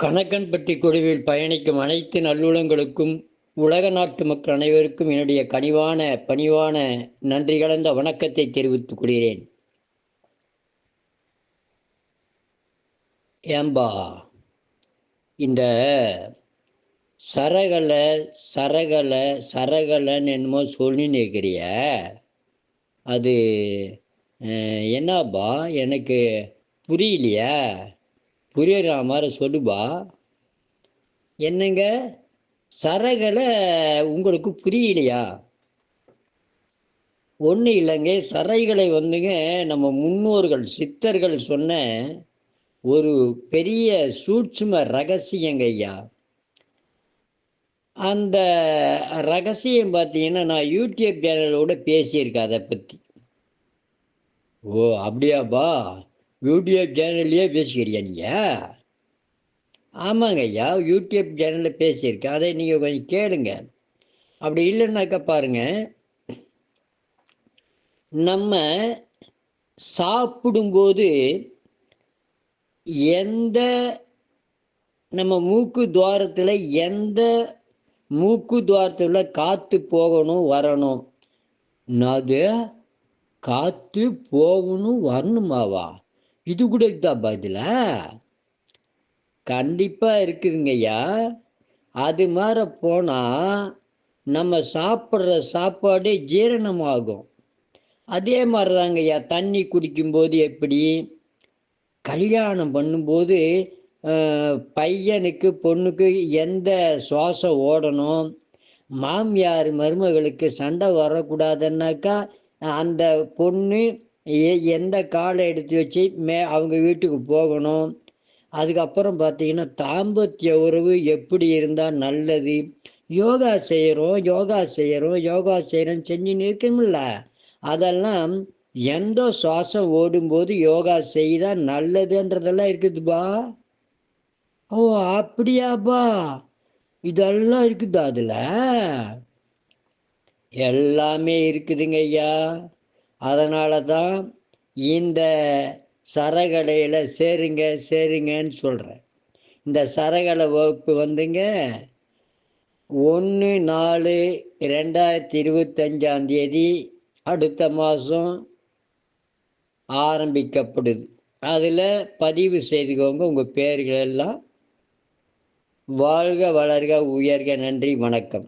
கணக்கன்பட்டி குழுவில் பயணிக்கும் அனைத்து நல்லுள்ளங்களுக்கும் உலக நாட்டு மக்கள் அனைவருக்கும் என்னுடைய பணிவான நன்றி கலந்த வணக்கத்தை தெரிவித்துக் கொள்கிறேன். ஏம்பா இந்த சரகலன்னு என்னமோ சொல்லி நிற்கிறிய, அது என்னப்பா எனக்கு புரியலையா? புரியுற மாதிரி சொல்லுபா. என்னங்க சரகலை உங்களுக்கு புரியலையா? ஒன்றும் இல்லைங்க, சரைகளை வந்துங்க நம்ம முன்னோர்கள் சித்தர்கள் சொன்ன ஒரு பெரிய சூட்சும ரகசியங்க ஐயா. அந்த ரகசியம் பார்த்தீங்கன்னா நான் யூடியூப் சேனலோட பேசியிருக்கேன் அதை பற்றி. ஓ அப்படியாப்பா, யூடியூப் சேனல்லையே பேசிக்கிறியா நீங்கள்? ஆமாங்க ஐயா, யூடியூப் சேனலில் பேசியிருக்கேன், அதை நீங்கள் கொஞ்சம் கேளுங்க. அப்படி இல்லைன்னாக்கா பாருங்க, நம்ம சாப்பிடும்போது நம்ம மூக்கு துவாரத்தில் காற்று போகணும் வரணும், அது காற்று போகணும் வரணுமாவா? இது கூட இருக்குதாப்பா இதில்? கண்டிப்பாக இருக்குதுங்க ஐயா. அது மாதிரி போனால் நம்ம சாப்பிட்ற சாப்பாடு ஜீரணமாகும். அதே மாதிரி தாங்க ஐயா, தண்ணி குடிக்கும்போது எப்படி, கல்யாணம் பண்ணும்போது பையனுக்கு பொண்ணுக்கு எந்த சுவாசம் ஓடணும், மாமியார் மருமகளுக்கு சண்டை வரக்கூடாதுன்னாக்கா அந்த பொண்ணு எந்த காலை எடுத்து வச்சு அவங்க வீட்டுக்கு போகணும். அதுக்கப்புறம் பார்த்தீங்கன்னா தாம்பத்திய உறவு எப்படி இருந்தால் நல்லது, யோகா செய்கிறோம் செஞ்சுன்னு இருக்கணும்ல. அதெல்லாம் எந்த சுவாசம் ஓடும்போது யோகா செய்தால் நல்லதுன்றதெல்லாம் இருக்குதுப்பா. ஓ அப்படியாப்பா, இதெல்லாம் இருக்குதா? அதில் எல்லாமே இருக்குதுங்க ஐயா. அதனால தான் இந்த சரகலையில் சேருங்கன்னு சொல்கிறேன். இந்த சரகலை வகுப்பு வந்துங்க 1/4/2025 அடுத்த மாதம் ஆரம்பிக்கப்படுது. அதில் பதிவு செய்துக்கோங்க உங்கள் பேர்கள் எல்லாம். வாழ்க வளர்க உயர்க. நன்றி, வணக்கம்.